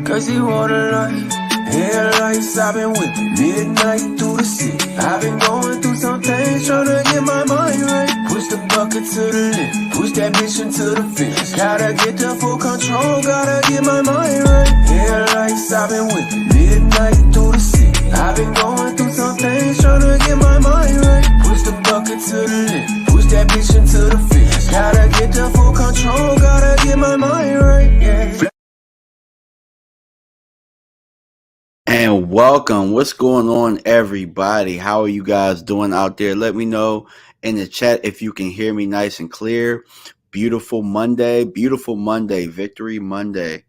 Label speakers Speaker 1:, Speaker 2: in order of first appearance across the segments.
Speaker 1: Cause he wanna life. Headlights, I've been with midnight through the city. I've been going through some things, tryna get my mind right. Push the bucket to the lip, push that bitch into the fence. Gotta get the full control, gotta get my mind right. Headlights, I've been with midnight through the city. I've been going through some things, tryna get my mind right. Push the bucket to the lip, push that bitch into the fence. Gotta get the full control, gotta get my mind right. Yeah.
Speaker 2: And welcome. What's going on, everybody? How are you guys doing out there? Let me know in the chat if you can hear me nice and clear. Beautiful Monday, Victory Monday.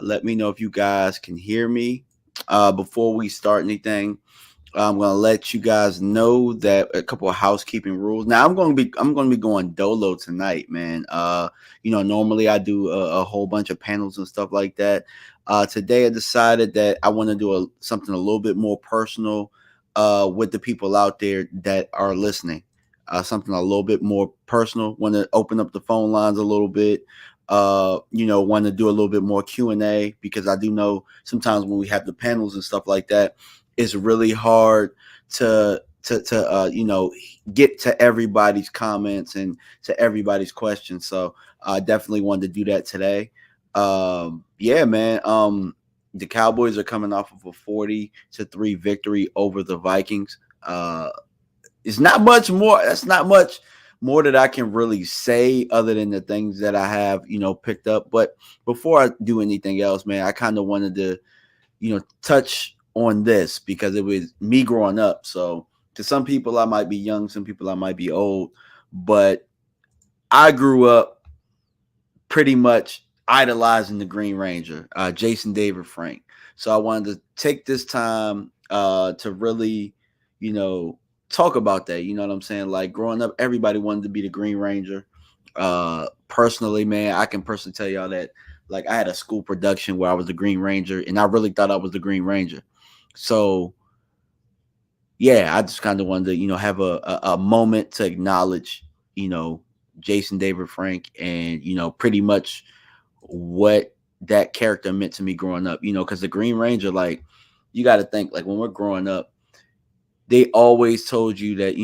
Speaker 2: Let me know if you guys can hear me. Before we start anything, I'm gonna let you guys know that a couple of housekeeping rules. Now I'm gonna be going dolo tonight, man. Normally I do a whole bunch of panels and stuff like that. Today I decided that I want to do something a little bit more personal with the people out there that are listening. Something a little bit more personal. Want to open up the phone lines a little bit. Want to do a little bit more Q&A, because I do know sometimes when we have the panels and stuff like that, it's really hard to get to everybody's comments and to everybody's questions. So I definitely wanted to do that today. Yeah, man. The Cowboys are coming off of a 40-3 victory over the Vikings. It's not much more. That's not much more that I can really say other than the things that I have, picked up. But before I do anything else, man, I kind of wanted to, touch on this because it was me growing up. So to some people I might be young, some people I might be old, but I grew up pretty much idolizing the Green Ranger, Jason David Frank. So I wanted to take this time to really, talk about that. You know what I'm saying? Like growing up, everybody wanted to be the Green Ranger. Personally, man, I can personally tell y'all that like I had a school production where I was the Green Ranger, and I really thought I was the Green Ranger. So yeah, I just kind of wanted to, have a moment to acknowledge, Jason David Frank and, pretty much what that character meant to me growing up, because the Green Ranger, like, you got to think, like, when we're growing up, they always told you that,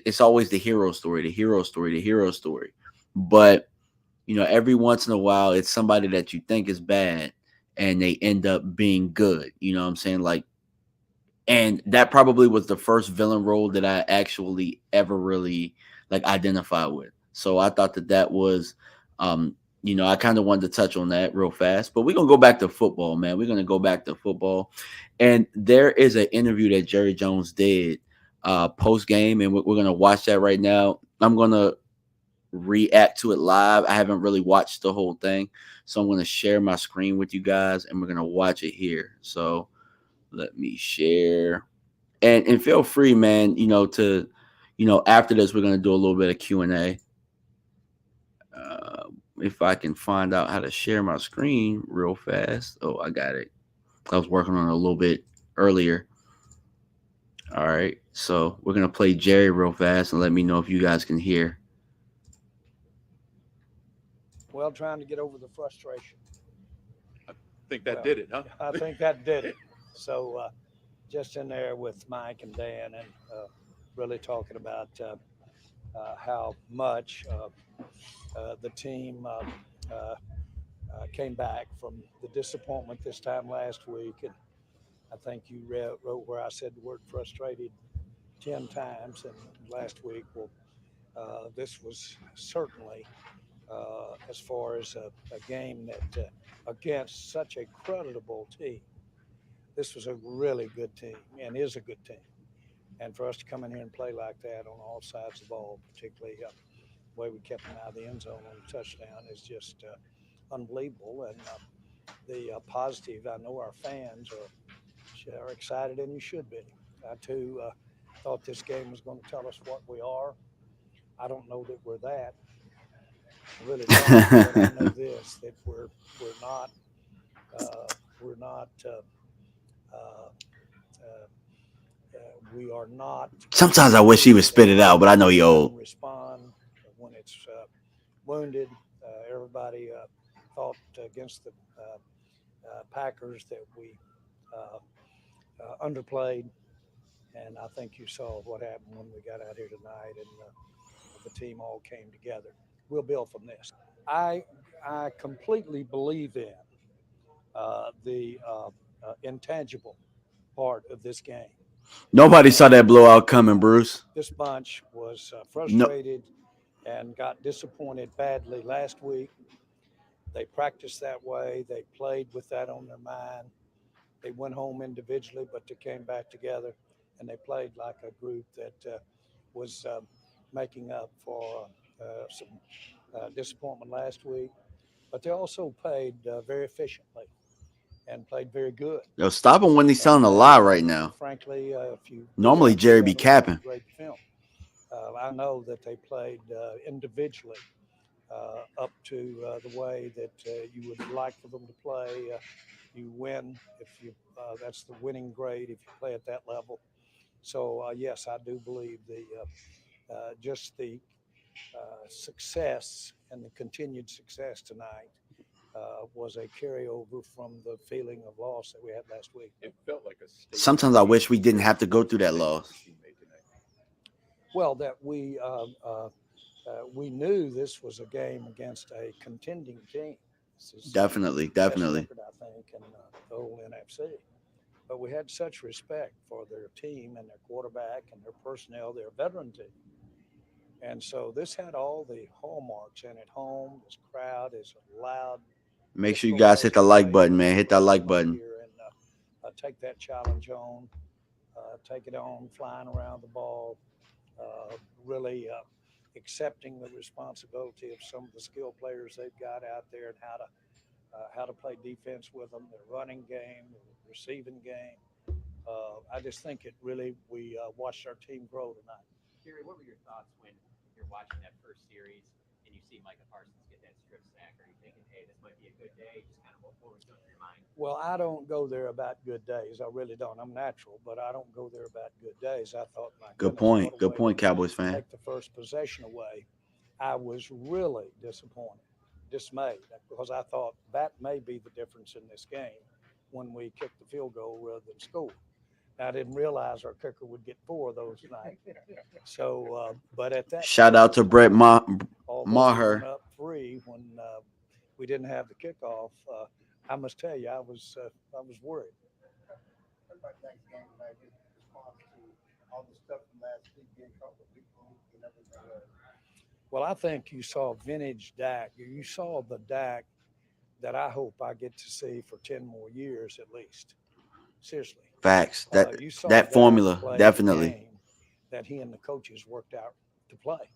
Speaker 2: it's always the hero story, the hero story, the hero story. But, every once in a while, it's somebody that you think is bad and they end up being good. You know what I'm saying? Like, and that probably was the first villain role that I actually ever really like identify with. So I thought that was, I kind of wanted to touch on that real fast. But we're gonna go back to football, man. We're gonna go back to football, and there is an interview that Jerry Jones did post game, and we're gonna watch that right now. I'm gonna react to it live. I haven't really watched the whole thing, so I'm gonna share my screen with you guys, and we're gonna watch it here. So let me share, and feel free, man, to, after this, we're going to do a little bit of Q&A. If I can find out how to share my screen real fast. Oh, I got it. I was working on it a little bit earlier. All right. So we're going to play Jerry real fast and let me know if you guys can hear.
Speaker 3: Well, trying to get over the frustration.
Speaker 4: I think that did it, huh?
Speaker 3: I think that did it. So just in there with Mike and Dan and really talking about how much the team came back from the disappointment this time last week. And I think you wrote where I said the word frustrated 10 times in last week. Well, this was certainly, as far as a game that against such a creditable team, this was a really good team and is a good team. And for us to come in here and play like that on all sides of the ball, particularly the way we kept them out of the end zone on the touchdown, is just unbelievable. And the positive, I know our fans are excited, and you should be. I too thought this game was going to tell us what we are. I don't know that we're that. I really don't. But I know this: that we're not. Uh, we are not
Speaker 2: Sometimes I
Speaker 3: a
Speaker 2: wish he
Speaker 3: team
Speaker 2: would spit it out, but I know he
Speaker 3: that
Speaker 2: old.
Speaker 3: doesn't respond when it's wounded. Everybody thought against the Packers that we uh, underplayed, and I think you saw what happened when we got out here tonight, and the team all came together. We'll build from this. I I completely believe in the intangible part of this game.
Speaker 2: Nobody saw that
Speaker 3: And
Speaker 2: blowout coming, Bruce.
Speaker 3: this bunch was
Speaker 2: No,
Speaker 3: frustrated and got disappointed badly last week. They practiced that way. They played with that on their mind. They went home individually, but they came back together and they played like a group that was making up for some disappointment last week. But they also played very efficiently and played very good.
Speaker 2: yo, stop him when he's telling
Speaker 3: And
Speaker 2: a lie right now.
Speaker 3: frankly, if you really
Speaker 2: Normally
Speaker 3: want to see
Speaker 2: Jerry
Speaker 3: that,
Speaker 2: be
Speaker 3: let's go to
Speaker 2: capping.
Speaker 3: the great film. I know that they played individually up to the way that you would like for them to play. You win if you that's the winning grade if you play at that level. So yes, I do believe the just the success and the continued success tonight was a carryover from the feeling of loss that we had last week.
Speaker 4: It felt like a statement
Speaker 2: Sometimes I
Speaker 4: game
Speaker 2: wish we didn't
Speaker 4: compared
Speaker 2: have
Speaker 4: to
Speaker 2: to go
Speaker 4: the
Speaker 2: through that
Speaker 4: statement
Speaker 2: loss.
Speaker 4: the team made tonight.
Speaker 3: Well, that we knew this was a game against a contending team. This is
Speaker 2: Definitely,
Speaker 3: the best
Speaker 2: definitely.
Speaker 3: record, I think, in the whole NFC. But we had such respect for their team and their quarterback and their personnel, their veteran team. And so this had all the hallmarks in it. Home, this crowd is loud,
Speaker 2: Make sure you
Speaker 3: difficult
Speaker 2: guys hit
Speaker 3: place
Speaker 2: the
Speaker 3: to
Speaker 2: like
Speaker 3: play
Speaker 2: button,
Speaker 3: in.
Speaker 2: man.
Speaker 3: And
Speaker 2: Hit
Speaker 3: for
Speaker 2: that
Speaker 3: us to
Speaker 2: like
Speaker 3: come up
Speaker 2: button.
Speaker 3: here and take that challenge on, take it on, flying around the ball, really accepting the responsibility of some of the skill players they've got out there and how to play defense with them, their running game, their receiving game. I just think it really we watched our team grow tonight.
Speaker 5: Jerry, what were your thoughts when you're watching that first series and you see Micah Parsons get that strip sack? Are you thinking, hey, this might be a good day? Just kind of what was going through your mind?
Speaker 3: Well, I don't go there about good days. I really don't. I'm natural, but I don't go there about good days. I thought, my
Speaker 2: Good
Speaker 3: goodness, what
Speaker 2: point.
Speaker 3: a
Speaker 2: Good
Speaker 3: way to
Speaker 2: point, Cowboys fan.
Speaker 3: take the first possession away. I was really disappointed, dismayed, because I thought that may be the difference in this game when we kick the field goal rather than score. I didn't realize our kicker would get four of those tonight. So, but at that
Speaker 2: Shout
Speaker 3: point
Speaker 2: out to
Speaker 3: in time, although we
Speaker 2: Maher.
Speaker 3: went up three when we didn't have the kickoff, I must tell you, I was worried.
Speaker 6: What about next game tonight? His response to all the stuff from last week, being caught with big league and everything else.
Speaker 3: Well, I think you saw vintage Dak. You saw the Dak that I hope I get to see for 10 more years at least. Seriously.
Speaker 2: Facts.
Speaker 3: You saw
Speaker 2: That
Speaker 3: Dak
Speaker 2: formula,
Speaker 3: play the
Speaker 2: definitely.
Speaker 3: game that he and the coaches worked out to play.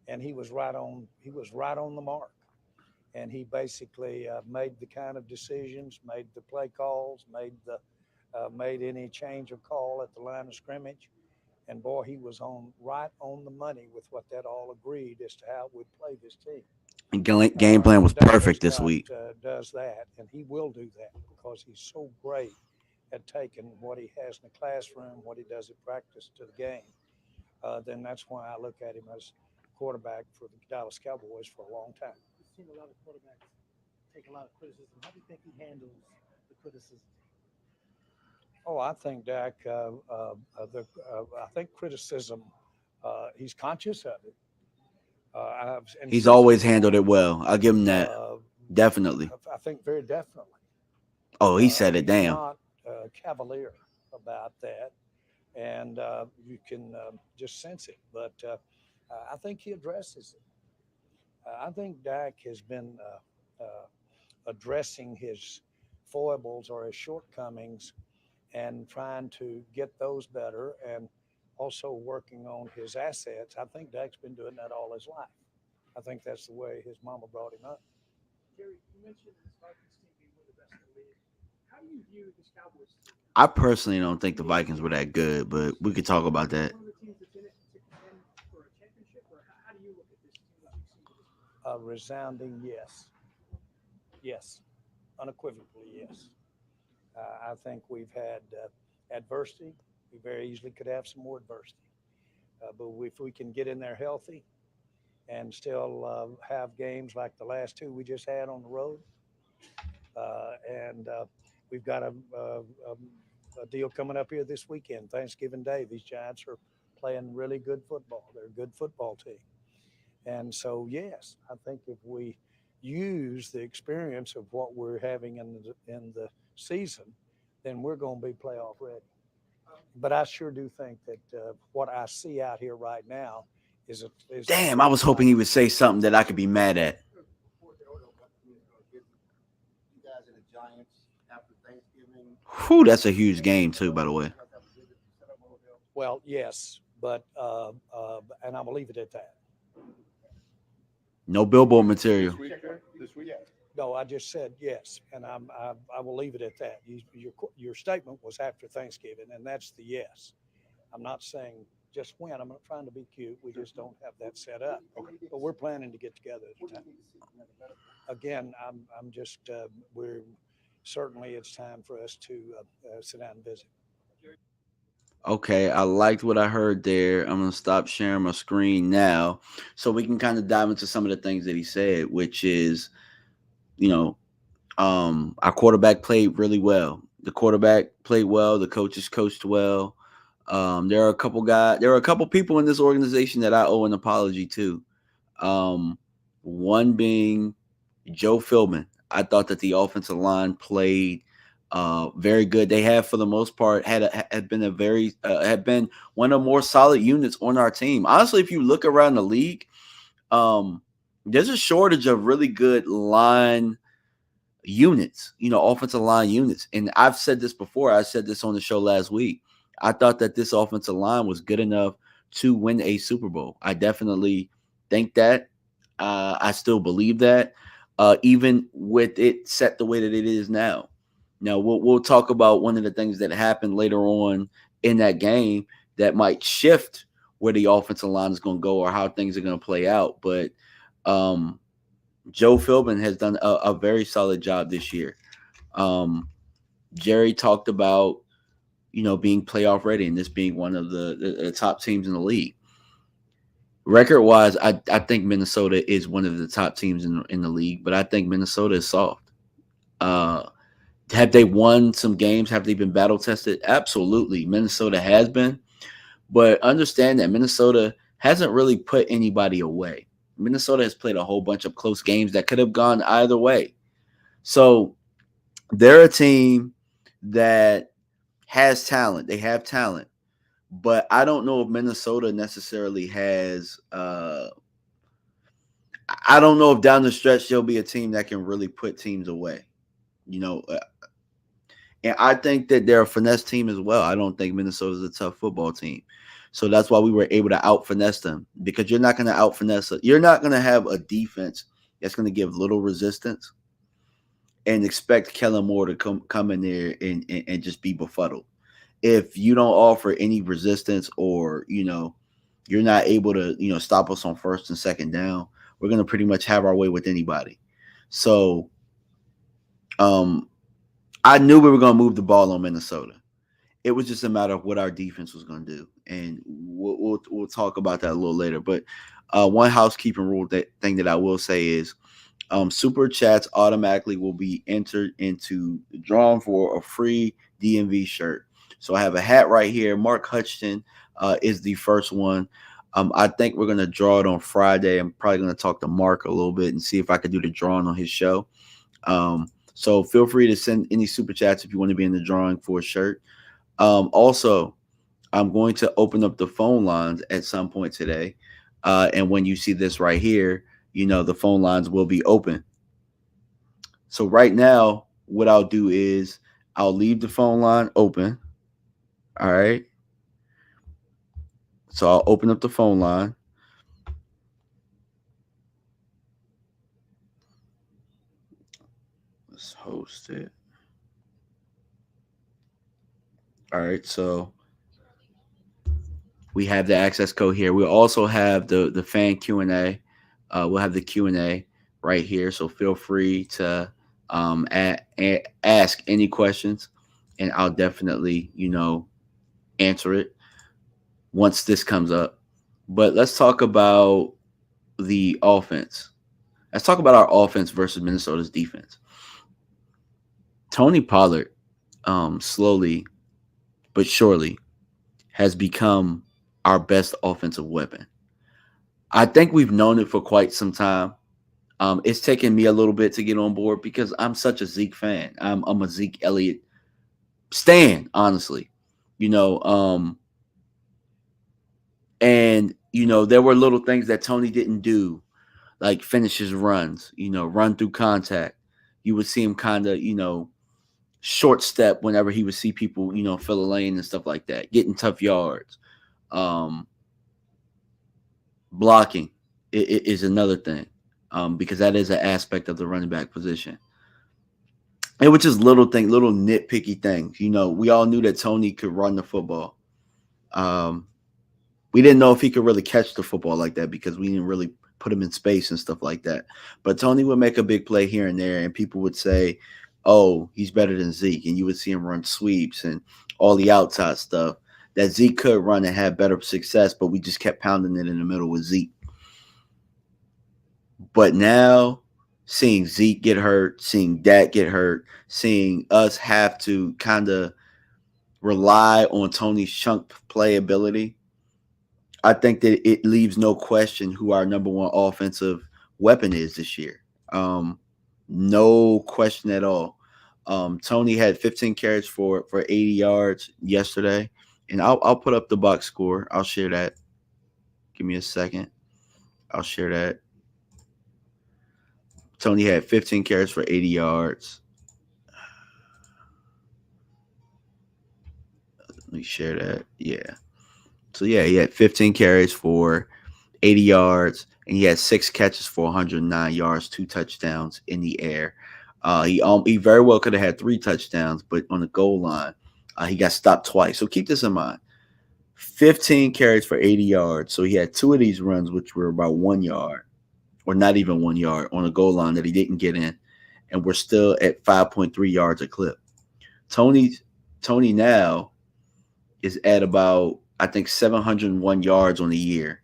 Speaker 3: And he was right on the mark. And he basically made the kind of decisions, made the play calls, made any change of call at the line of scrimmage. And boy, he was on right on the money with what that all agreed as to how we'd play this team.
Speaker 2: And game plan was
Speaker 3: And Dak
Speaker 2: perfect this
Speaker 3: Prescott
Speaker 2: week.
Speaker 3: does that, and he will do that because he's so great at taking what he has in the classroom, what he does at practice to the game. Then that's why I look at him as quarterback for the Dallas Cowboys for a long time.
Speaker 6: We've seen a lot of quarterbacks take a lot of criticism. How do you think he handles the criticism?
Speaker 3: Oh, I think Dak. I think criticism He's conscious of it. And
Speaker 2: He's
Speaker 3: says it.
Speaker 2: always handled it well. I'll give him that.
Speaker 3: Uh,
Speaker 2: Definitely.
Speaker 3: I think very definitely.
Speaker 2: Oh, he said it.
Speaker 3: He's
Speaker 2: Damn.
Speaker 3: not cavalier about that, and you can just sense it. But I think he addresses it. I think Dak has been addressing his foibles or his shortcomings and trying to get those better and also working on his assets. I think Dak's been doing that all his life. I think that's the way his mama brought him up.
Speaker 7: Jerry, you mentioned this Vikings team being one of the best in the league. How do you view this Cowboys team?
Speaker 2: I personally don't think the Vikings were that good, but we could talk about that.
Speaker 7: One of the teams that's in it to contend for a championship, or how do you look at this team that you've seen to this point?
Speaker 3: A resounding yes. Yes. Unequivocally, yes. I think we've had adversity. We very easily could have some more adversity. But if we can get in there healthy and still have games like the last two we just had on the road, and we've got a deal coming up here this weekend, Thanksgiving Day. These Giants are playing really good football. They're a good football team. And so, yes, I think if we use the experience of what we're having in the season, then we're going to be playoff ready. But I sure do think that what I see out here right now is
Speaker 2: Damn, I was hoping he would say something that I could be mad at.
Speaker 6: You guys are the Giants after Thanksgiving.
Speaker 2: Whew, that's a huge game too, by the way.
Speaker 3: Well, yes, but and I'm gonna leave it at that.
Speaker 2: No billboard material.
Speaker 4: This week, Jerry? This week?
Speaker 3: No, I just said yes, and I will leave it at that. Your statement was after Thanksgiving, and that's the yes. I'm not saying just when. I'm not trying to be cute. We just don't have that set up. But we're planning to get together at the time. Again, I'm just we're certainly it's time for us to sit down and visit.
Speaker 2: Okay, I liked what I heard there. I'm gonna stop sharing my screen now, so we can kind of dive into some of the things that he said, which is, you know, our quarterback played really well. The quarterback played well. The coaches coached well. There are a couple people in this organization that I owe an apology to. Um, One being Joe Philbin. I thought that the offensive line played very good. They have, for the most part, had been had been one of the more solid units on our team. Honestly, if you look around the league, there's a shortage of really good line units, offensive line units. And I've said this before. I said this on the show last week. I thought that this offensive line was good enough to win a Super Bowl. I definitely think that. I still believe that, even with it set the way that it is now. Now, we'll talk about one of the things that happened later on in that game that might shift where the offensive line is going to go or how things are going to play out. But Joe Philbin has done a very solid job this year. Jerry talked about, being playoff ready and this being one of the top teams in the league. Record wise, I think Minnesota is one of the top teams in the league, but I think Minnesota is soft. Have they won some games? Have they been battle tested? Absolutely. Minnesota has been, but understand that Minnesota hasn't really put anybody away. Minnesota has played a whole bunch of close games that could have gone either way. So they're a team that has talent. They have talent. But I don't know if Minnesota necessarily has I don't know if down the stretch they'll be a team that can really put teams away. And I think that they're a finesse team as well. I don't think Minnesota's a tough football team. So that's why we were able to out finesse them, because you're not going to out finesse. You're not going to have a defense that's going to give little resistance and expect Kellen Moore to come in there and just be befuddled. If you don't offer any resistance or, you're not able to, stop us on first and second down, we're going to pretty much have our way with anybody. So I knew we were going to move the ball on Minnesota. It was just a matter of what our defense was going to do. And we'll talk about that a little later. But one housekeeping rule thing that I will say is super chats automatically will be entered into the drawing for a free DMV shirt. So I have a hat right here. Mark Hutchinson is the first one. I think we're gonna draw it on Friday. I'm probably gonna talk to Mark a little bit and see if I could do the drawing on his show. So feel free to send any super chats if you want to be in the drawing for a shirt. Also, I'm going to open up the phone lines at some point today. And when you see this right here, the phone lines will be open. So right now, what I'll do is I'll leave the phone line open. All right. So I'll open up the phone line. Let's host it. All right. So we have the access code here. We also have the fan Q&A. We'll have the Q&A right here. So feel free to ask any questions, and I'll definitely answer it once this comes up. But let's talk about the offense. Let's talk about our offense versus Minnesota's defense. Tony Pollard, slowly but surely, has become our best offensive weapon. I think we've known it for quite some time. It's taken me a little bit to get on board because I'm such a Zeke fan. I'm a Zeke Elliott stan, honestly. You know, um, and there were little things that Tony didn't do, like finish his runs. Run through contact. You would see him kind of, short step whenever he would see people, fill a lane and stuff like that. Getting tough yards. Um, Blocking is another thing, because that is an aspect of the running back position. It was just little nitpicky things. We all knew that Tony could run the football. Um, we didn't know if he could really catch the football like that because we didn't really put him in space and stuff like that. But Tony would make a big play here and there, and people would say, "Oh, he's better than Zeke," and you would see him run sweeps and all the outside stuff that Zeke could run and have better success, but we just kept pounding it in the middle with Zeke. But now, seeing Zeke get hurt, seeing Dak get hurt, seeing us have to kind of rely on Tony's chunk playability, I think that it leaves no question who our number one offensive weapon is this year. Um, no question at all. Tony had 15 carries for 80 yards yesterday, and I'll put up the box score. I'll share that. Give me a second. I'll share that. Tony had 15 carries for 80 yards. Let me share that. Yeah. So yeah, he had 15 carries for 80 yards, and he had 6 catches for 109 yards, 2 touchdowns in the air. He very well could have had 3 touchdowns, but on the goal line, he got stopped twice. So keep this in mind: 15 carries for 80 yards. So he had 2 of these runs, which were about 1 yard, or not even 1 yard, on a goal line that he didn't get in, and we're still at 5.3 yards a clip. Tony Tony now is at about, I think, 701 yards on the year,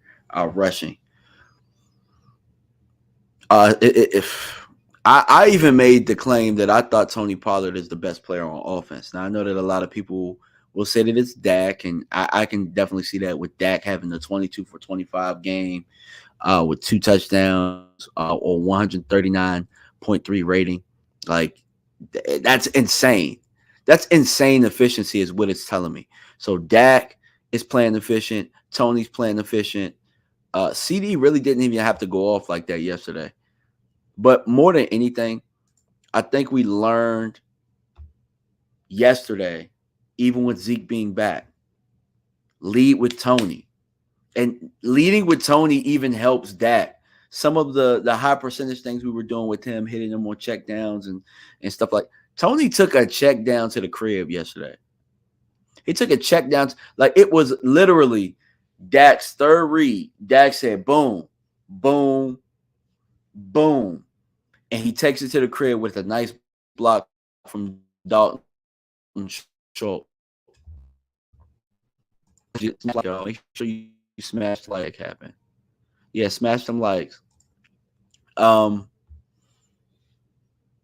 Speaker 2: rushing. If I even made the claim that I thought Tony Pollard is the best player on offense. Now I know that a lot of people will say that it's Dak, and I can definitely see that with Dak having the 22 for 25 game, with 2 touchdowns, or 139.3 rating. Like, that's insane. That's insane efficiency is what it's telling me. So Dak is playing efficient. Tony's playing efficient. CD really didn't even have to go off like that yesterday. But more than anything, I think we learned yesterday, even with Zeke being back, lead with Tony. And leading with Tony even helps Dak. Some of the high percentage things we were doing with him, hitting him on check downs and stuff like. Tony took a check down to the crib yesterday. He took a check down, like it was literally Dak's third read. Dak said, boom, boom, boom. And he takes it to the crib with a nice block from Dalton Schultz. Make sure you smash the like happen. Yeah, smash them likes. Um,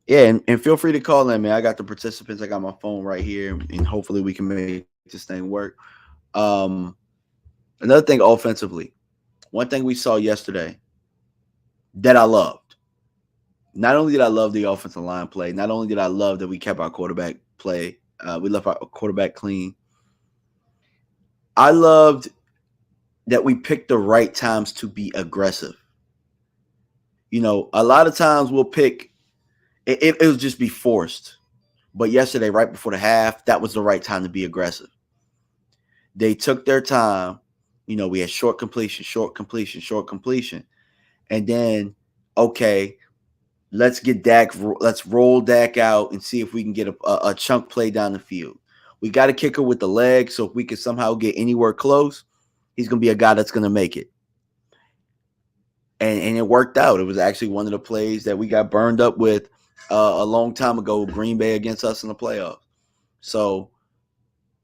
Speaker 2: yeah, and feel free to call in, man. I got the participants. I got my phone right here, and hopefully we can make this thing work. Um, Another thing offensively. One thing we saw yesterday that I loved. Not only did I love the offensive line play, not only did I love that we kept our quarterback play, we left our quarterback clean. I loved that we picked the right times to be aggressive. A lot of times we'll pick it'll just be forced. But yesterday, right before the half, that was the right time to be aggressive. They took their time. We had short completion, short completion, short completion. And then, okay, let's get Dak. Let's roll Dak out and see if we can get a chunk play down the field. We got a kicker with the leg, so if we could somehow get anywhere close, he's going to be a guy that's going to make it. And it worked out. It was actually one of the plays that we got burned up with a long time ago, Green Bay against us in the playoffs. So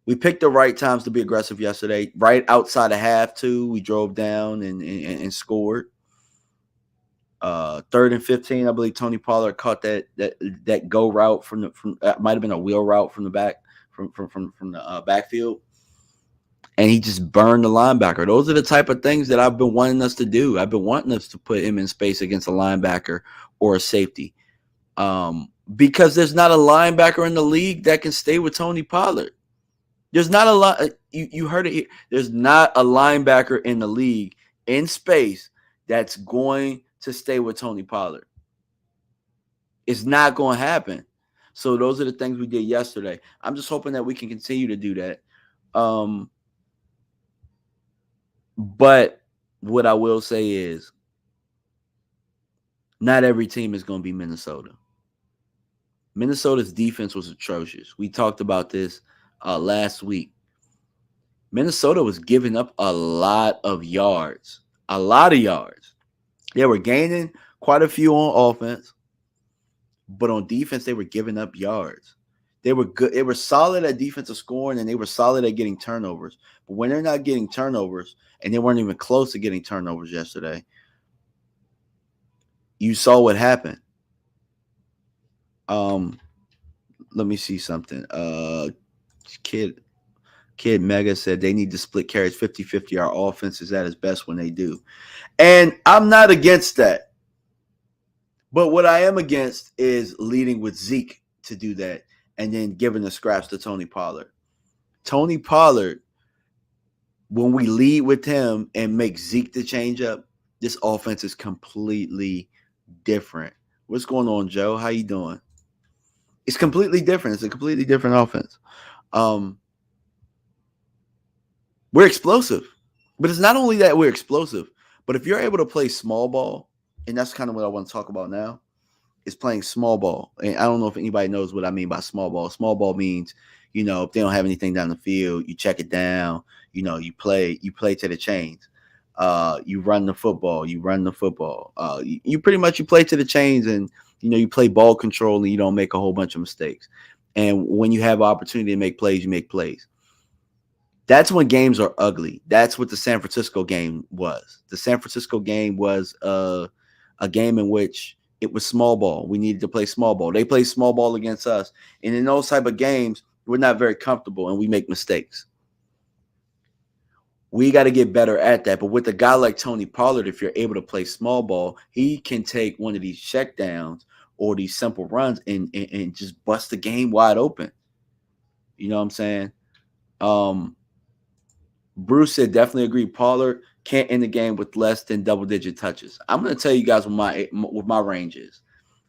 Speaker 2: we picked the right times to be aggressive yesterday. Right outside of half, too, we drove down and scored. 3rd and 15, I believe Tony Pollard caught that go route from might have been a wheel route from the back from the backfield, and he just burned the linebacker. Those are the type of things that I've been wanting us to do. I've been wanting us to put him in space against a linebacker or a safety, because there's not a linebacker in the league that can stay with Tony Pollard. There's not a lot. You heard it here. There's not a linebacker in the league in space that's going to stay with Tony Pollard. It's not going to happen. So those are the things we did yesterday. I'm just hoping that we can continue to do that. But what I will say is not every team is going to be Minnesota. Minnesota's defense was atrocious. We talked about this last week. Minnesota was giving up a lot of yards. A lot of yards. They were gaining quite a few on offense, but on defense, they were giving up yards. They were good. They were solid at defensive scoring, and they were solid at getting turnovers. But when they're not getting turnovers, and they weren't even close to getting turnovers yesterday, you saw what happened. Let me see something. Kid Mega said they need to split carries 50-50. Our offense is at its best when they do. And I'm not against that. But what I am against is leading with Zeke to do that and then giving the scraps to Tony Pollard. Tony Pollard, when we lead with him and make Zeke the change up, this offense is completely different. What's going on, Joe? How you doing? It's completely different. It's a completely different offense. We're explosive. But it's not only that we're explosive, but if you're able to play small ball, and that's kind of what I want to talk about now, is playing small ball. And I don't know if anybody knows what I mean by small ball. Small ball means, if they don't have anything down the field, you check it down, you play to the chains. You run the football, you pretty much you play to the chains, and you play ball control, and you don't make a whole bunch of mistakes. And when you have opportunity to make plays, you make plays. That's when games are ugly. That's what the San Francisco game was. The San Francisco game was a game in which it was small ball. We needed to play small ball. They play small ball against us. And in those type of games, we're not very comfortable and we make mistakes. We got to get better at that. But with a guy like Tony Pollard, if you're able to play small ball, he can take one of these checkdowns or these simple runs and just bust the game wide open. You know what I'm saying? Bruce said, definitely agree. Pollard can't end the game with less than double-digit touches. I'm going to tell you guys what my range is.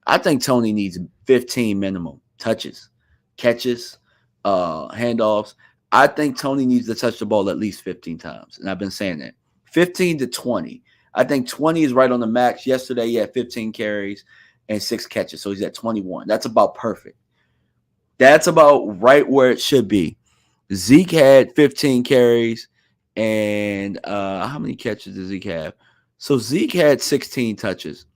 Speaker 2: I think Tony needs 15 minimum touches, catches, handoffs. I think Tony needs to touch the ball at least 15 times, and I've been saying that. 15 to 20. I think 20 is right on the max. Yesterday, he had 15 carries and 6 catches, so he's at 21. That's about perfect. That's about right where it should be. Zeke had 15 carries. And how many catches does Zeke have? So Zeke had 16 touches.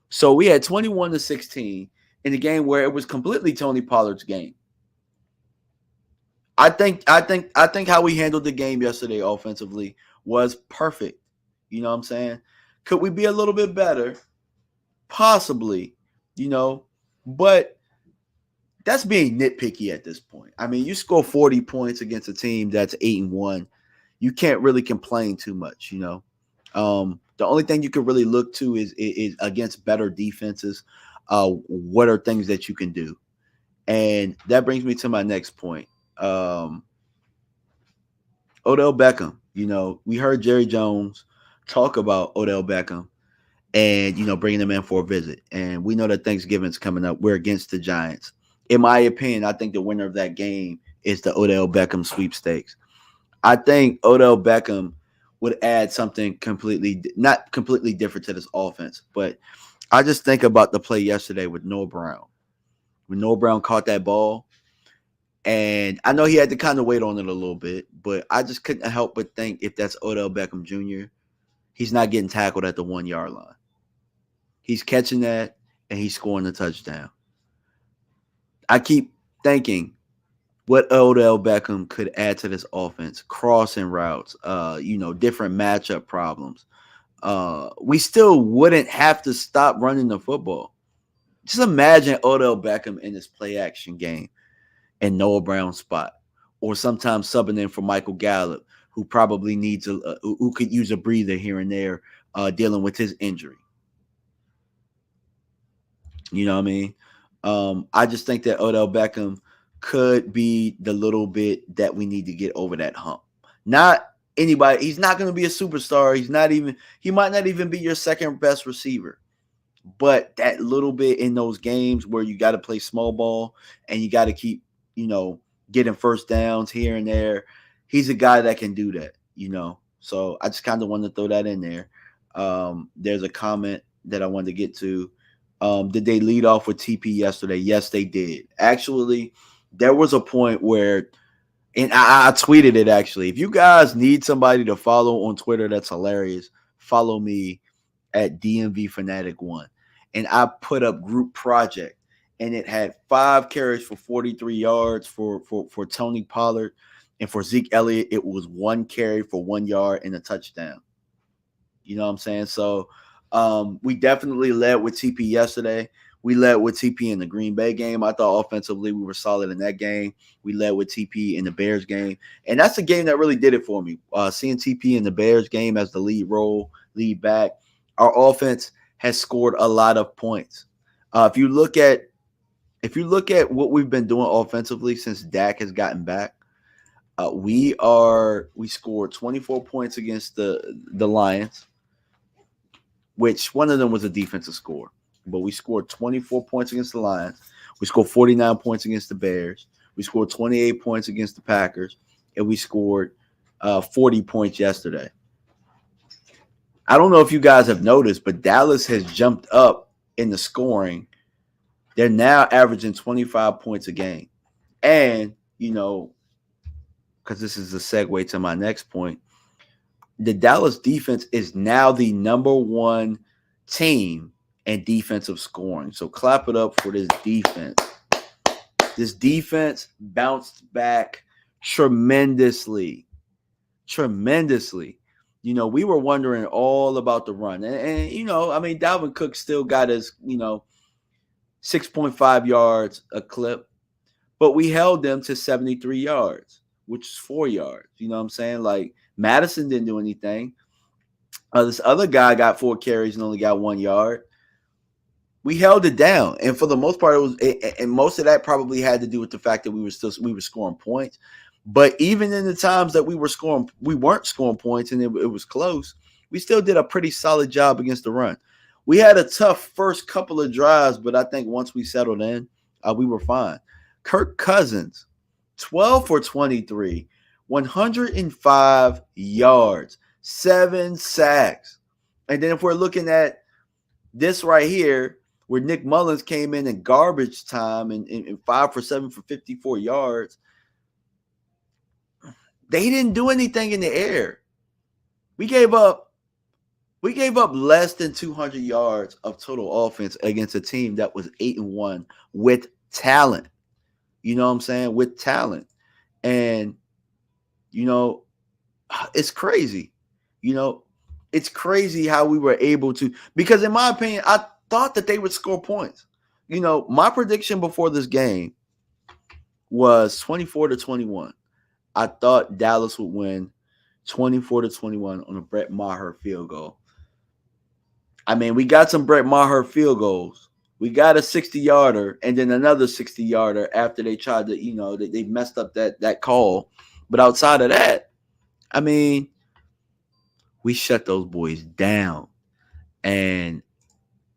Speaker 2: So we had 21 to 16 in a game where it was completely Tony Pollard's game. I think how we handled the game yesterday offensively was perfect. You know what I'm saying? Could we be a little bit better? Possibly, but that's being nitpicky at this point. I mean, you score 40 points against a team that's 8-1. You can't really complain too much, The only thing you can really look to is against better defenses. What are things that you can do? And that brings me to my next point. Odell Beckham. We heard Jerry Jones talk about Odell Beckham and, bringing him in for a visit. And we know that Thanksgiving's coming up. We're against the Giants. In my opinion, I think the winner of that game is the Odell Beckham sweepstakes. I think Odell Beckham would add something not completely different to this offense, but I just think about the play yesterday with Noah Brown. When Noah Brown caught that ball, and I know he had to kind of wait on it a little bit, but I just couldn't help but think if that's Odell Beckham Jr., he's not getting tackled at the 1 yard line. He's catching that and he's scoring the touchdown. I keep thinking what Odell Beckham could add to this offense, crossing routes, different matchup problems. We still wouldn't have to stop running the football. Just imagine Odell Beckham in this play action game and Noah Brown spot, or sometimes subbing in for Michael Gallup, who probably needs who could use a breather here and there, dealing with his injury. You know what I mean? I just think that Odell Beckham could be the little bit that we need to get over that hump. Not anybody. He's not going to be a superstar. He might not even be your second best receiver. But that little bit in those games where you got to play small ball and you got to keep, getting first downs here and there, he's a guy that can do that, So I just kind of wanted to throw that in there. There's a comment that I wanted to get to. Did they lead off with TP yesterday? Yes, they did. Actually, there was a point where, and I tweeted it actually. If you guys need somebody to follow on Twitter that's hilarious, follow me at DMV Fanatic 1. And I put up group project, and it had 5 carries for 43 yards for Tony Pollard, and for Zeke Elliott, it was 1 carry for 1 yard and a touchdown. You know what I'm saying? So we definitely led with TP yesterday. We led with TP in the Green Bay game. I thought offensively we were solid in that game. We led with TP in the Bears game. And that's the game that really did it for me. Seeing TP in the Bears game as the lead back, our offense has scored a lot of points. If you look at what we've been doing offensively since Dak has gotten back, we scored 24 points against the Lions, which one of them was a defensive score. But we scored 24 points against the Lions. We scored 49 points against the Bears. We scored 28 points against the Packers. And we scored 40 points yesterday. I don't know if you guys have noticed, but Dallas has jumped up in the scoring. They're now averaging 25 points a game. And, because this is a segue to my next point, the Dallas defense is now the number 1 team in defensive scoring. So clap it up for this defense. This defense bounced back tremendously. We were wondering all about the run. And Dalvin Cook still got his, 6.5 yards a clip. But we held them to 73 yards, which is 4 yards. You know what I'm saying? Like, Madison didn't do anything. This other guy got 4 carries and only got 1 yard. We held it down, and for the most part, and most of that probably had to do with the fact that we were scoring points. But even in the times that we weren't scoring points, and it was close, we still did a pretty solid job against the run. We had a tough first couple of drives, but I think once we settled in, we were fine. Kirk Cousins, 12 for 23, 105 yards, 7 sacks. And then if we're looking at this right here, where Nick Mullins came in garbage time and 5 for 7 for 54 yards, they didn't do anything in the air. We gave up less than 200 yards of total offense against a team that was 8-1 with talent. You know what I'm saying? With talent. And, it's crazy. It's crazy how we were able to, because in my opinion, I thought that they would score points. My prediction before this game was 24-21. I thought Dallas would win. 24-21 on a Brett Maher field goal. I mean, we got some Brett Maher field goals. We got a 60-yarder and then another 60-yarder after they tried to, they messed up that call. But outside of that, I mean, we shut those boys down. And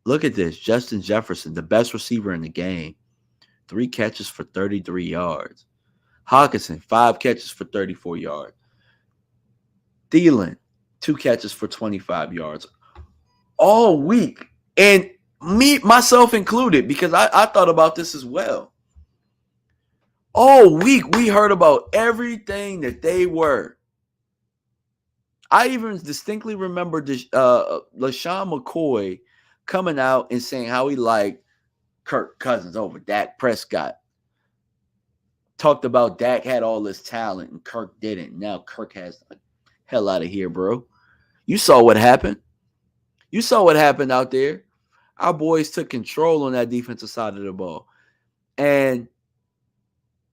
Speaker 2: look at this. Justin Jefferson, the best receiver in the game, 3 catches for 33 yards. Hawkinson, 5 catches for 34 yards. Thielen, 2 catches for 25 yards. All week. And me, myself included, because I thought about this as well. All week, we heard about everything that they were. I even distinctly remember LaShawn McCoy coming out and saying how he liked Kirk Cousins over Dak Prescott. Talked about Dak had all this talent and Kirk didn't. Now Kirk has the hell out of here, bro. You saw what happened. You saw what happened out there. Our boys took control on that defensive side of the ball. And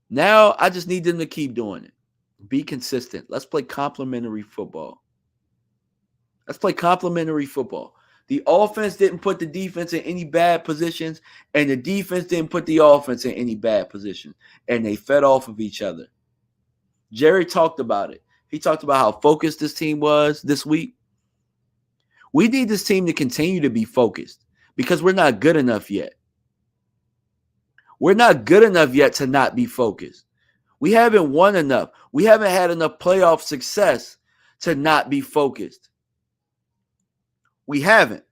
Speaker 2: now I just need them to keep doing it. Be consistent. Let's play complementary football. Let's play complementary football. The offense didn't put the defense in any bad positions, and the defense didn't put the offense in any bad positions. And they fed off of each other. Jerry talked about it. He talked about how focused this team was this week. We need this team to continue to be focused because we're not good enough yet. We're not good enough yet to not be focused. We haven't won enough. We haven't had enough playoff success to not be focused. We haven't.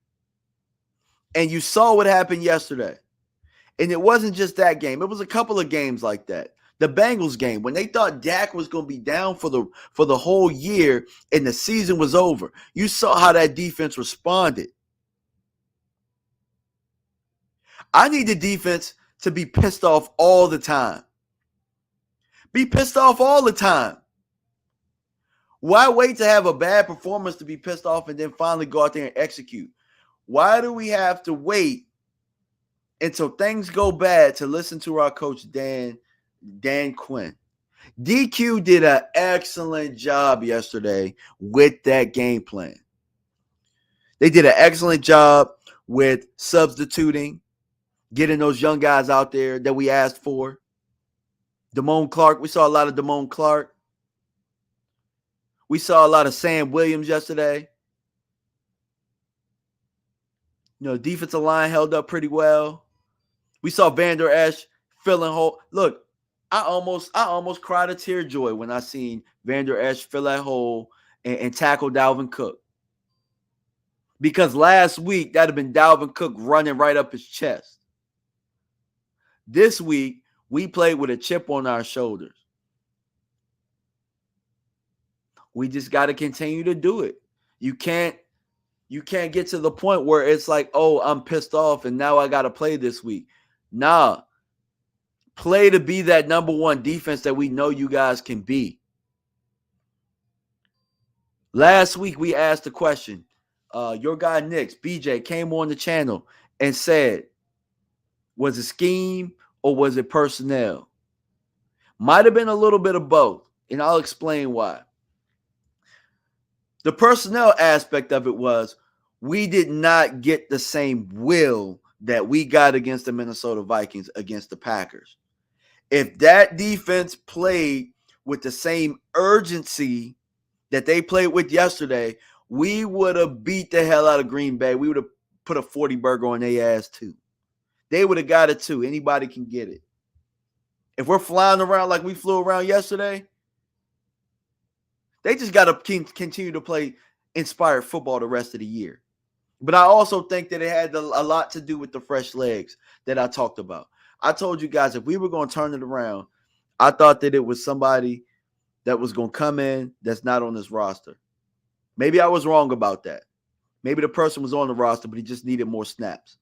Speaker 2: And you saw what happened yesterday. And it wasn't just that game. It was a couple of games like that. The Bengals game, when they thought Dak was going to be down for the whole year and the season was over, you saw how that defense responded. I need the defense to be pissed off all the time. Be pissed off all the time. Why wait to have a bad performance to be pissed off and then finally go out there and execute? Why do we have to wait until things go bad to listen to our coach, Dan Quinn? DQ did an excellent job yesterday with that game plan. They did an excellent job with substituting, getting those young guys out there that we asked for. Damone Clark, we saw a lot of Damone Clark. We saw a lot of Sam Williams yesterday. Defensive line held up pretty well. We saw Vander Esch filling hole. Look, I almost cried a tear of joy when I seen Vander Esch fill that hole and tackle Dalvin Cook. Because last week, that had been Dalvin Cook running right up his chest. This week, we played with a chip on our shoulders. We just got to continue to do it. You can't get to the point where it's like, oh, I'm pissed off and now I got to play this week. Nah. Play to be that number one defense that we know you guys can be. Last week, we asked the question. Your guy, Nix, BJ, came on the channel and said, was it scheme or was it personnel? Might have been a little bit of both, and I'll explain why. The personnel aspect of it was we did not get the same will that we got against the Minnesota Vikings against the Packers. If that defense played with the same urgency that they played with yesterday, we would have beat the hell out of Green Bay. We would have put a 40 burger on their ass too. They would have got it too. Anybody can get it. If we're flying around like we flew around yesterday, they just got to continue to play inspired football the rest of the year. But I also think that it had a lot to do with the fresh legs that I talked about. I told you guys if we were going to turn it around, I thought that it was somebody that was going to come in that's not on this roster. Maybe I was wrong about that. Maybe the person was on the roster, but he just needed more snaps.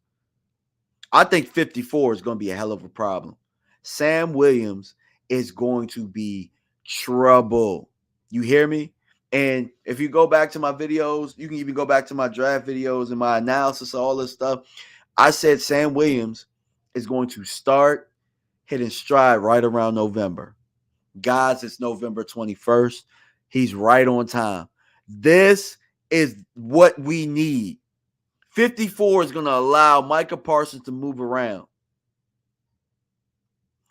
Speaker 2: I think 54 is going to be a hell of a problem. Sam Williams is going to be trouble. You hear me? And if you go back to my videos, you can even go back to my draft videos and my analysis of all this stuff. I said Sam Williams is going to start hitting stride right around November. Guys, it's November 21st. He's right on time. This is what we need. 54 is going to allow Micah Parsons to move around.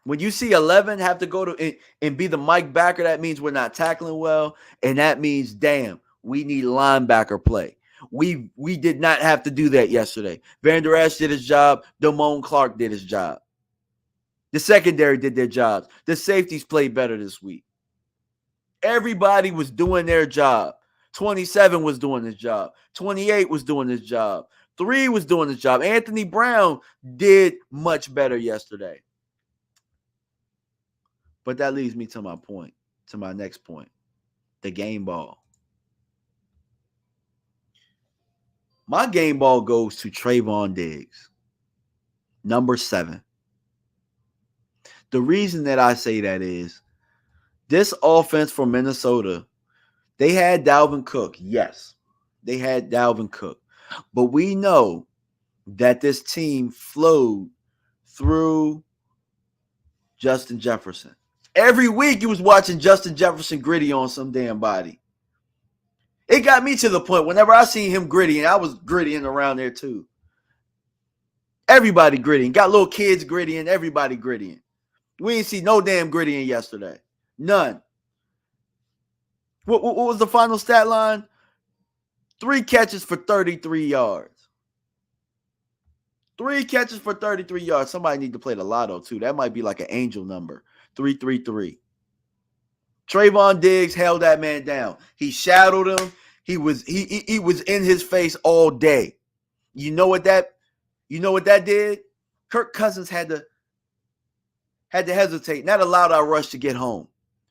Speaker 2: When you see 11 have to go to and be the Mike backer, that means we're not tackling well, and that means, damn, we need linebacker play. We did not have to do that yesterday. Van Der Esch did his job. Damone Clark did his job. The secondary did their jobs. The safeties played better this week. Everybody was doing their job. 27 was doing his job. 28 was doing his job. 3 was doing his job. Anthony Brown did much better yesterday. But that leads me to my next point, the game ball. My game ball goes to Trayvon Diggs, number 7. The reason that I say that is this offense from Minnesota, they had Dalvin Cook. Yes, they had Dalvin Cook. But we know that this team flowed through Justin Jefferson. Every week you was watching Justin Jefferson gritty on some damn body. It got me to the point whenever I seen him gritty, and I was grittying around there too. Everybody grittying. Got little kids grittying, everybody grittying. We didn't see no damn grittying yesterday. None. What was the final stat line? 3 catches for 33 yards. 3 catches for 33 yards. Somebody need to play the lotto too. That might be like an angel number. 333. Trayvon Diggs held that man down. He shadowed him. He was in his face all day. You know what that did? Kirk Cousins had to hesitate. And that allowed our rush to get home.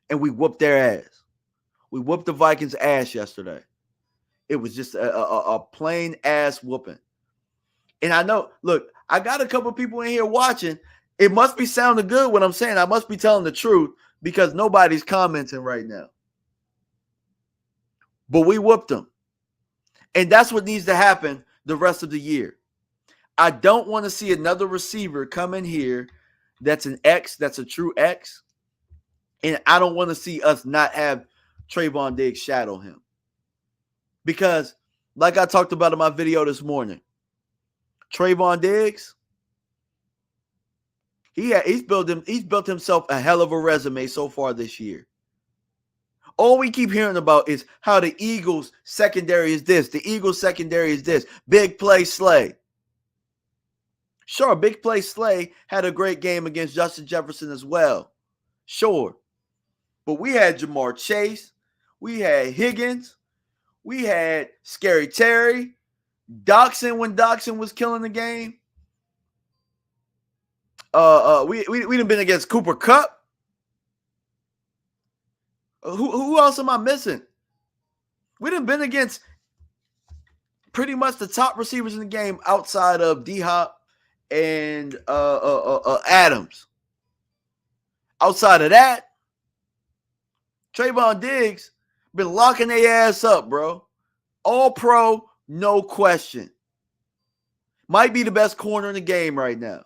Speaker 2: And we whooped their ass. We whooped the Vikings' ass yesterday. It was just a plain ass whooping. And I know, look, I got a couple people in here watching. It must be sounding good what I'm saying. I must be telling the truth because nobody's commenting right now. But we whooped them. And that's what needs to happen the rest of the year. I don't want to see another receiver come in here that's an X, that's a true X. And I don't want to see us not have Trayvon Diggs shadow him. Because, like I talked about in my video this morning, Trayvon Diggs, he's built himself a hell of a resume so far this year. All we keep hearing about is how the Eagles secondary is this. The Eagles secondary is this. Big play Slay. Sure, big play Slay had a great game against Justin Jefferson as well. Sure. But we had Jamar Chase. We had Higgins. We had Scary Terry. Doxson when Doxson was killing the game. We done been against Cooper Kupp. Who else am I missing? We done been against pretty much the top receivers in the game outside of D-Hop and Adams. Outside of that, Trayvon Diggs been locking their ass up, bro. All pro, no question. Might be the best corner in the game right now.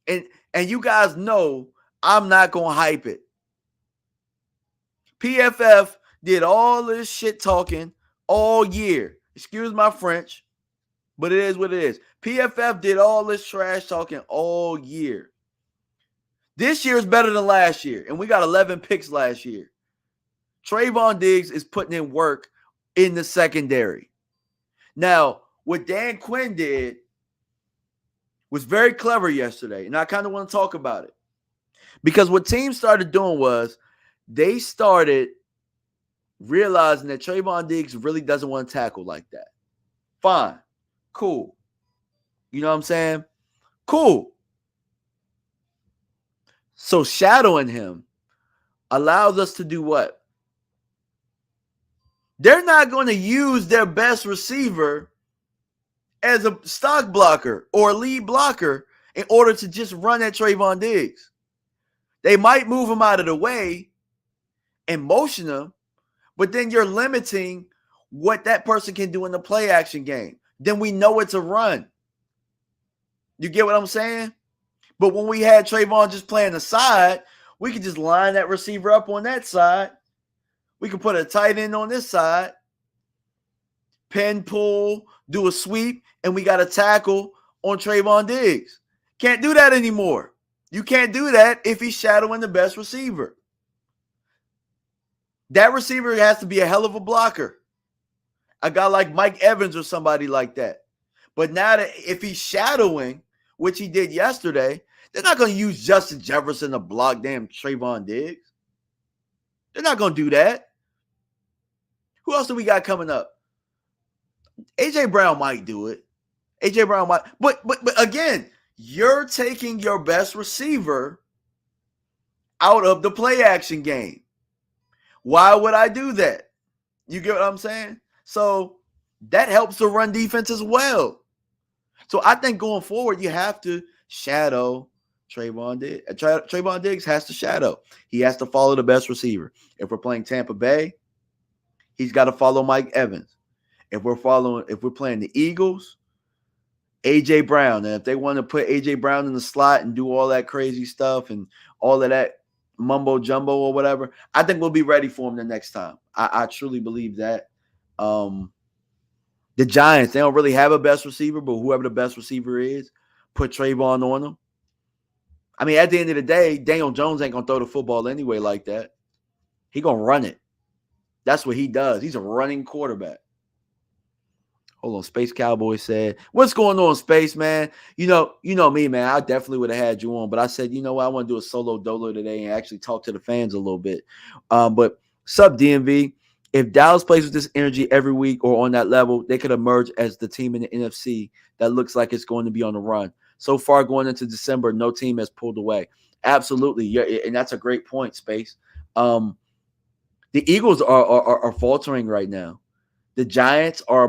Speaker 2: And you guys know I'm not going to hype it. PFF did all this shit talking all year. Excuse my French, but it is what it is. PFF did all this trash talking all year. This year is better than last year, and we got 11 picks last year. Trayvon Diggs is putting in work in the secondary. Now, what Dan Quinn did was very clever yesterday, and I kind of want to talk about it. Because what teams started doing was they started realizing that Trayvon Diggs really doesn't want to tackle like that. Fine. Cool. You know what I'm saying? Cool. So shadowing him allows us to do what? They're not going to use their best receiver as a stock blocker or a lead blocker in order to just run at Trayvon Diggs. They might move him out of the way and motion him, but then you're limiting what that person can do in the play action game. Then we know it's a run. You get what I'm saying? But when we had Trayvon just playing the side, we could just line that receiver up on that side. We can put a tight end on this side, pin pull, do a sweep, and we got a tackle on Trayvon Diggs. Can't do that anymore. You can't do that if he's shadowing the best receiver. That receiver has to be a hell of a blocker. A guy like Mike Evans or somebody like that. But now that if he's shadowing, which he did yesterday, they're not going to use Justin Jefferson to block damn Trayvon Diggs. They're not going to do that. Who else do we got coming up? A.J. Brown might do it. A.J. Brown might. But again, you're taking your best receiver out of the play action game. Why would I do that? You get what I'm saying? So that helps the run defense as well. So I think going forward, you have to shadow Trayvon Diggs. Trayvon Diggs has to shadow. He has to follow the best receiver. If we're playing Tampa Bay, he's got to follow Mike Evans. If we're playing the Eagles, A.J. Brown. And if they want to put A.J. Brown in the slot and do all that crazy stuff and all of that mumbo jumbo or whatever, I think we'll be ready for him the next time. I truly believe that. The Giants, they don't really have a best receiver, but whoever the best receiver is, put Trayvon on them. I mean, at the end of the day, Daniel Jones ain't going to throw the football anyway like that. He going to run it. That's what he does. He's a running quarterback. Hold on. Space Cowboy said, what's going on, Space, man? You know me, man. I definitely would have had you on, but I said, you know what? I want to do a solo dolo today and actually talk to the fans a little bit. But sub DMV. If Dallas plays with this energy every week or on that level, they could emerge as the team in the NFC that looks like it's going to be on the run. So far, going into December, no team has pulled away. Absolutely. Yeah, and that's a great point, Space. The Eagles are faltering right now. The Giants are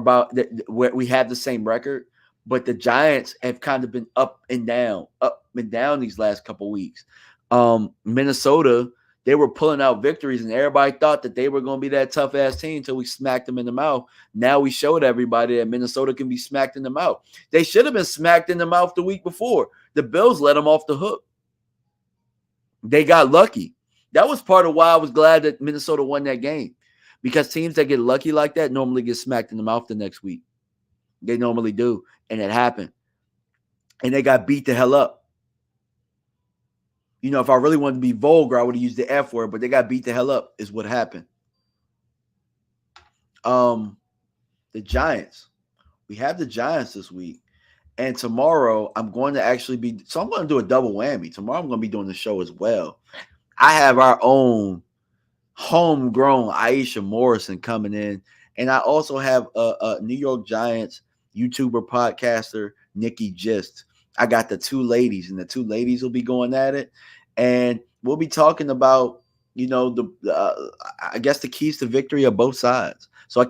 Speaker 2: we have the same record, but the Giants have kind of been up and down these last couple weeks. Minnesota, they were pulling out victories, and everybody thought that they were going to be that tough-ass team until we smacked them in the mouth. Now we showed everybody that Minnesota can be smacked in the mouth. They should have been smacked in the mouth the week before. The Bills let them off the hook. They got lucky. That was part of why I was glad that Minnesota won that game, because teams that get lucky like that normally get smacked in the mouth the next week. They normally do, and it happened. And they got beat the hell up. You know, if I really wanted to be vulgar, I would have used the F word, but they got beat the hell up is what happened. The Giants. We have the Giants this week. And tomorrow I'm going to actually I'm going to do a double whammy. Tomorrow I'm going to be doing the show as well. I have our own homegrown Aisha Morrison coming in. And I also have a New York Giants YouTuber podcaster, Nikki Gist. I got the two ladies, and the two ladies will be going at it. And we'll be talking about, I guess the keys to victory of both sides. So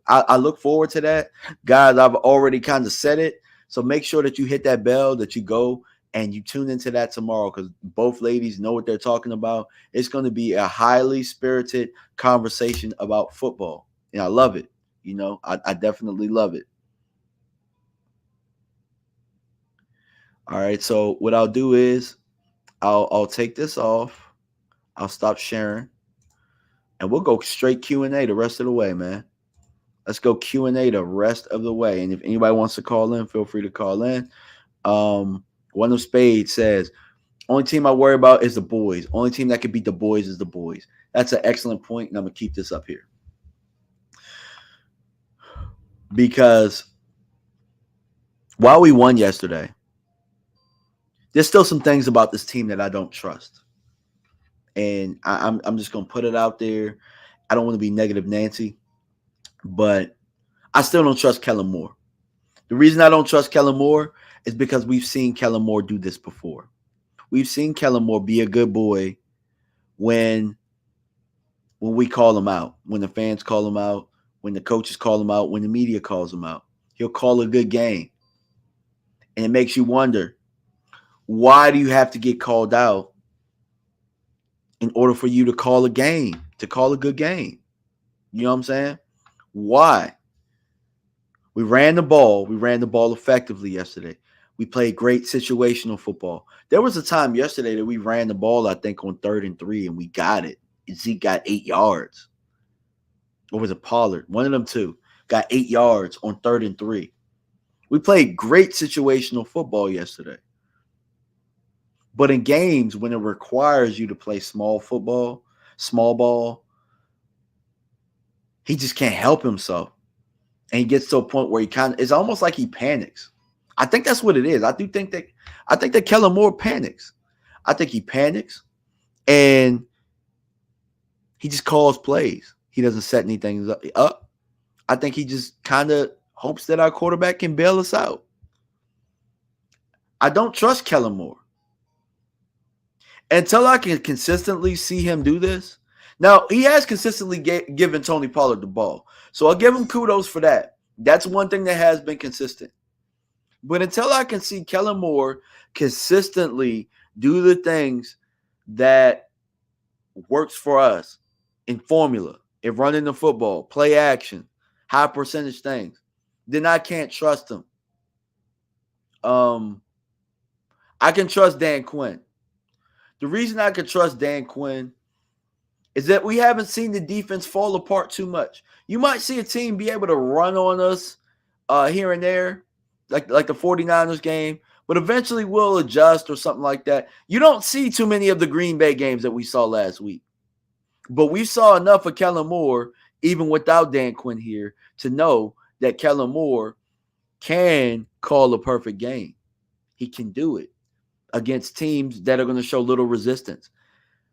Speaker 2: I look forward to that. Guys, I've already kind of said it. So make sure that you hit that bell, that you go and you tune into that tomorrow, because both ladies know what they're talking about. It's going to be a highly spirited conversation about football. And I love it. I definitely love it. All right. So what I'll do is I'll take this off. I'll stop sharing, and we'll go straight Q&A the rest of the way, man. Let's go Q&A the rest of the way. And if anybody wants to call in, feel free to call in. One of Spades says, only team I worry about is the boys. Only team that can beat the boys is the boys. That's an excellent point, and I'm going to keep this up here. Because while we won yesterday, there's still some things about this team that I don't trust. And I'm just going to put it out there. I don't want to be negative Nancy, but I still don't trust Kellen Moore. The reason I don't trust Kellen Moore is because we've seen Kellen Moore do this before. We've seen Kellen Moore be a good boy when we call him out, when the fans call him out, when the coaches call him out, when the media calls him out. He'll call a good game. And it makes you wonder, why do you have to get called out in order for you to call a game, to call a good game? You know what I'm saying? Why? We ran the ball. We ran the ball effectively yesterday. We played great situational football. There was a time yesterday that we ran the ball, I think, on 3rd and 3, and we got it. Zeke got 8 yards. Or was it Pollard? One of them two got 8 yards on 3rd and 3. We played great situational football yesterday. But in games when it requires you to play small football, small ball, he just can't help himself. And he gets to a point where it's almost like he panics. I think that's what it is. I think that Kellen Moore panics. I think he panics and he just calls plays. He doesn't set anything up. I think he just kind of hopes that our quarterback can bail us out. I don't trust Kellen Moore. Until I can consistently see him do this. Now, he has consistently given Tony Pollard the ball. So I'll give him kudos for that. That's one thing that has been consistent. But until I can see Kellen Moore consistently do the things that works for us in formula, in running the football, play action, high percentage things, then I can't trust him. I can trust Dan Quinn. The reason I can trust Dan Quinn is that we haven't seen the defense fall apart too much. You might see a team be able to run on us here and there, like the 49ers game, but eventually we'll adjust or something like that. You don't see too many of the Green Bay games that we saw last week. But we saw enough of Kellen Moore, even without Dan Quinn here, to know that Kellen Moore can call a perfect game. He can do it against teams that are going to show little resistance.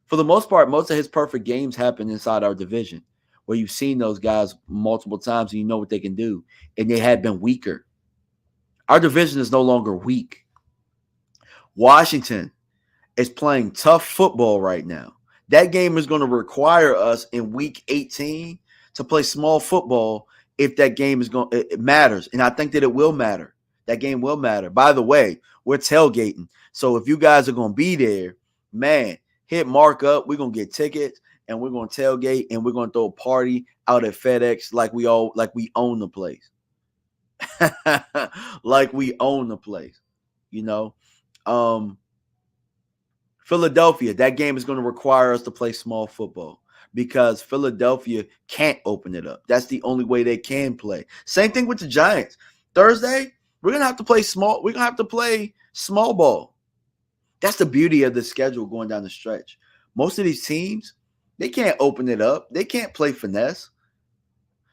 Speaker 2: For the most part, most of his perfect games happen inside our division, where you've seen those guys multiple times and you know what they can do, and they had been weaker. Our division is no longer weak. Washington is playing tough football right now. That game is going to require us in week 18 to play small football if that game is going it matters. And I think that it will matter. That game will matter. By the way, we're tailgating. So if you guys are going to be there, man, hit Mark up. We're going to get tickets and we're going to tailgate and we're going to throw a party out at FedEx like we own the place. Like we own the place, you know. Philadelphia, that game is going to require us to play small football because Philadelphia can't open it up. That's the only way they can play. Same thing with the Giants. Thursday, we're going to have to play small. We're going to have to play small ball. That's the beauty of the schedule going down the stretch. Most of these teams, they can't open it up. They can't play finesse.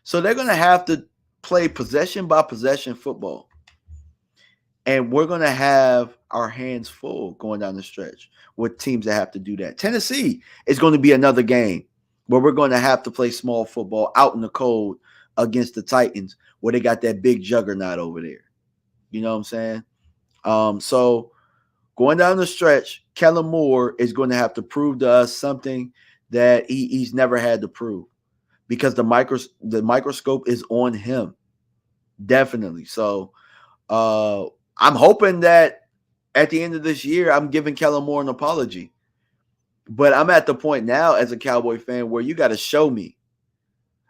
Speaker 2: So they're going to have to play possession by possession football. And we're going to have our hands full going down the stretch with teams that have to do that. Tennessee is going to be another game where we're going to have to play small football out in the cold against the Titans where they got that big juggernaut over there. You know what I'm saying? So going down the stretch, Kellen Moore is going to have to prove to us something that he's never had to prove because the microscope is on him. Definitely. So I'm hoping that at the end of this year, I'm giving Kellen Moore an apology. But I'm at the point now as a Cowboy fan where you got to show me.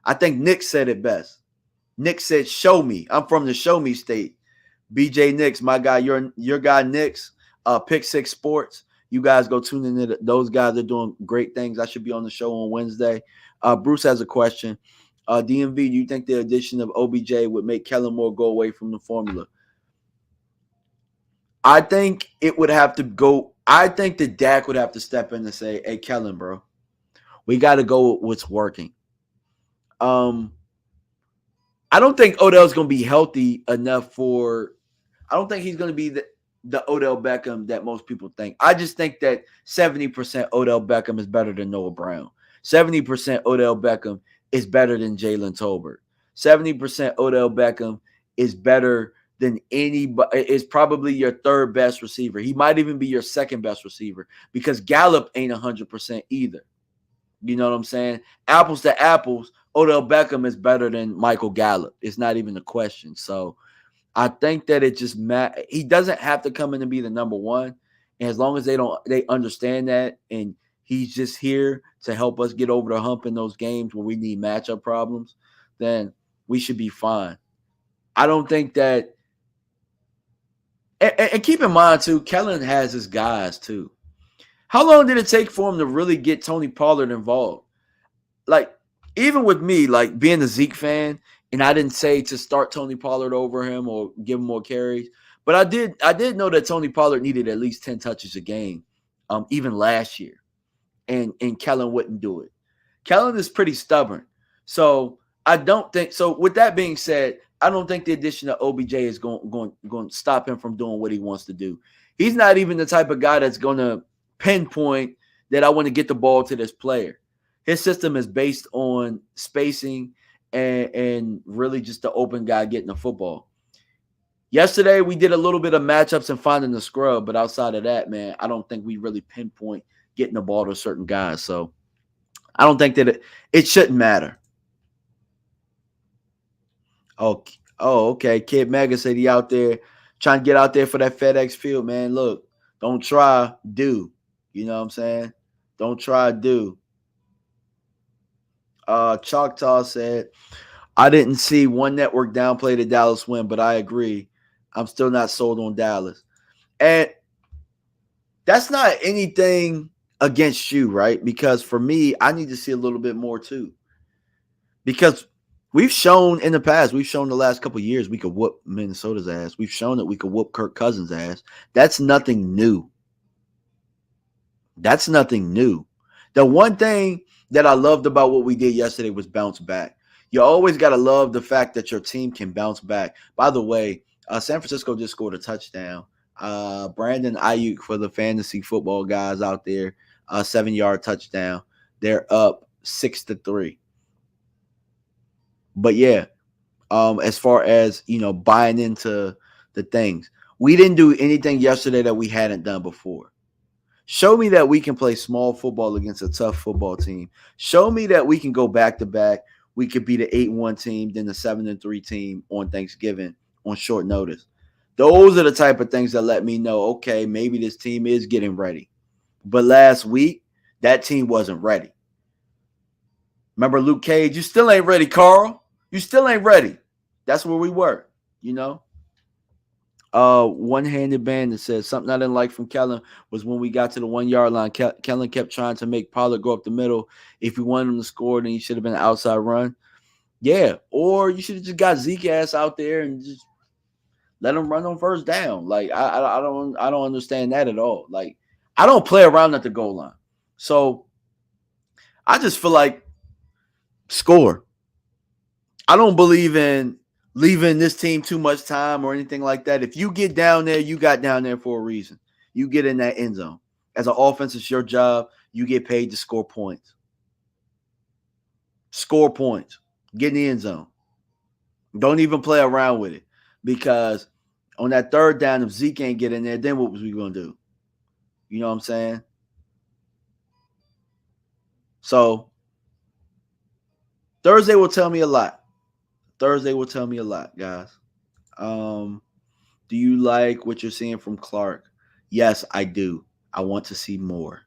Speaker 2: I think Nick said it best. Nick said, show me. I'm from the show me state. BJ Nix, my guy, your guy Nix, Pick Six Sports. You guys go tune in. Those guys are doing great things. I should be on the show on Wednesday. Bruce has a question. DMV, do you think the addition of OBJ would make Kellen Moore go away from the formula? I think it would have to go. I think that Dak would have to step in and say, hey, Kellen, bro, we got to go with what's working. I don't think Odell's going to be healthy enough for – I don't think he's going to be the Odell Beckham that most people think. I just think that 70% Odell Beckham is better than Noah Brown. 70% Odell Beckham is better than Jalen Tolbert. 70% Odell Beckham is better than anybody, is probably your third best receiver. He might even be your second best receiver because Gallup ain't 100% either. You know what I'm saying? Apples to apples, Odell Beckham is better than Michael Gallup. It's not even a question. So I think that it just he doesn't have to come in and be the number one. And as long as they understand that and he's just here to help us get over the hump in those games where we need matchup problems, then we should be fine. I don't think that. And keep in mind, too, Kellen has his guys, too. How long did it take for him to really get Tony Pollard involved? Like, even with me, like being a Zeke fan, and I didn't say to start Tony Pollard over him or give him more carries, but I did know that Tony Pollard needed at least 10 touches a game, even last year, and Kellen wouldn't do it. Kellen is pretty stubborn, so I don't think so. With that being said, I don't think the addition of OBJ is going to stop him from doing what he wants to do. He's not even the type of guy that's going to pinpoint that I want to get the ball to this player. His system is based on spacing and really just the open guy getting the football. Yesterday, we did a little bit of matchups and finding the scrub, but outside of that, man, I don't think we really pinpoint getting the ball to certain guys. So I don't think that it shouldn't matter. Oh, okay. Kid Mega said he out there trying to get out there for that FedEx field, man. Look, don't try, do. You know what I'm saying? Don't try, do. Choctaw said, I didn't see one network downplay the Dallas win, but I agree. I'm still not sold on Dallas. And that's not anything against you, right? Because for me, I need to see a little bit more too. Because we've shown in the past, we've shown the last couple of years we could whoop Minnesota's ass. We've shown that we could whoop Kirk Cousins' ass. That's nothing new. That's nothing new. The one thing that I loved about what we did yesterday was bounce back. You always got to love the fact that your team can bounce back. By the way, San Francisco just scored a touchdown. Brandon Ayuk for the fantasy football guys out there, 7-yard touchdown. They're up 6-3. But yeah, as far as buying into the things, we didn't do anything yesterday that we hadn't done before. Show me that we can play small football against a tough football team. Show me that we can go back to back. We could be the 8-1 team, then the 7-3 team on Thanksgiving on short notice. Those are the type of things that let me know, okay, maybe this team is getting ready. But last week, that team wasn't ready. Remember Luke Cage? You still ain't ready, Carl. You still ain't ready. That's where we were, One-handed band that says something I didn't like from Kellen was when we got to the 1-yard line. Kellen kept trying to make Pollard go up the middle. If you wanted him to score, then you should have been an outside run. Yeah, or you should have just got Zeke ass out there and just let him run on first down. Like I don't understand that at all. Like I don't play around at the goal line, so I just feel like score. I don't believe in leaving this team too much time or anything like that. If you get down there, you got down there for a reason. You get in that end zone. As an offense, it's your job. You get paid to score points. Score points. Get in the end zone. Don't even play around with it. Because on that third down, if Zeke ain't get in there, then what was we going to do? You know what I'm saying? So Thursday will tell me a lot. Guys. Do you like what you're seeing from Clark? Yes, I do. I want to see more.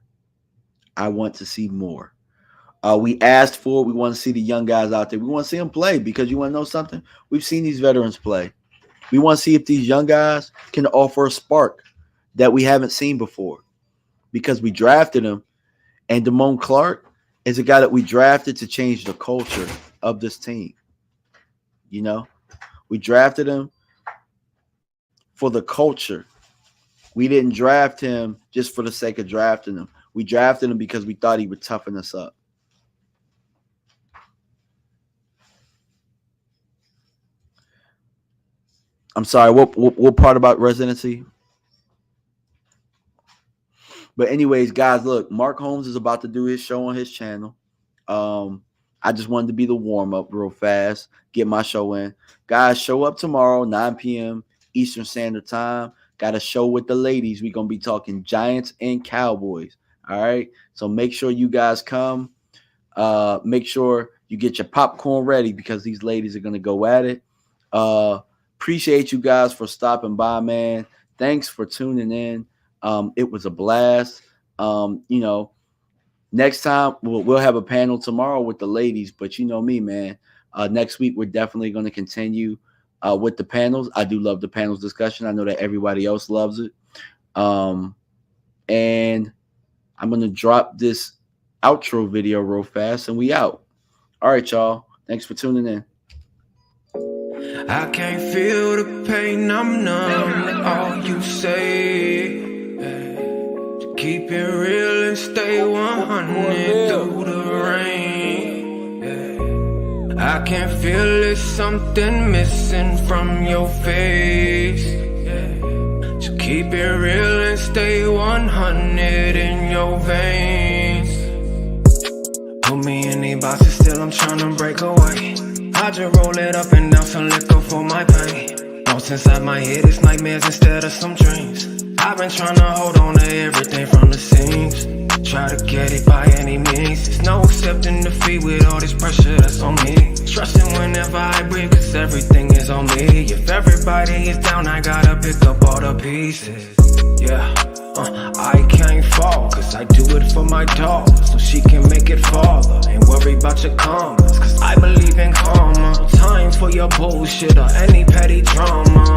Speaker 2: We asked for it. We want to see the young guys out there. We want to see them play because you want to know something? We've seen these veterans play. We want to see if these young guys can offer a spark that we haven't seen before because we drafted him. And Damone Clark is a guy that we drafted to change the culture of this team. We drafted him for the culture. We didn't draft him just for the sake of drafting him. We drafted him because we thought he would toughen us up. I'm sorry, what part about residency? But anyways, guys, look, Mark Holmes is about to do his show on his channel. I just wanted to be the warm-up real fast, get my show in. Guys, show up tomorrow, 9 p.m. Eastern Standard Time. Got a show with the ladies. We're going to be talking Giants and Cowboys. All right? So make sure you guys come. Make sure you get your popcorn ready because these ladies are going to go at it. Appreciate you guys for stopping by, man. Thanks for tuning in. It was a blast. Next time we'll have a panel tomorrow with the ladies, but you know me, man. Next week we're definitely going to continue with the panels. I do love the panels discussion. I know that everybody else loves it. And I'm going to drop this outro video real fast and we out. All right, y'all. Thanks for tuning in.
Speaker 1: I can't feel the pain, I'm numb to all you say. To keep it real and stay 100 through the rain. I can feel there's something missing from your face. So keep it real and stay 100 in your veins. Put me in these boxes, still I'm tryna break away. I just roll it up and down some liquor for my pain. Thoughts inside my head, it's nightmares instead of some dreams. I've been tryna hold on to everything from the seams. Try to get it by any means. There's no accepting defeat with all this pressure that's on me. Trusting whenever I breathe, cause everything is on me. If everybody is down, I gotta pick up all the pieces. Yeah, I can't fall, cause I do it for my dog, so she can make it fall. Ain't worry about your comments, cause I believe in karma. No time for your bullshit or any petty drama.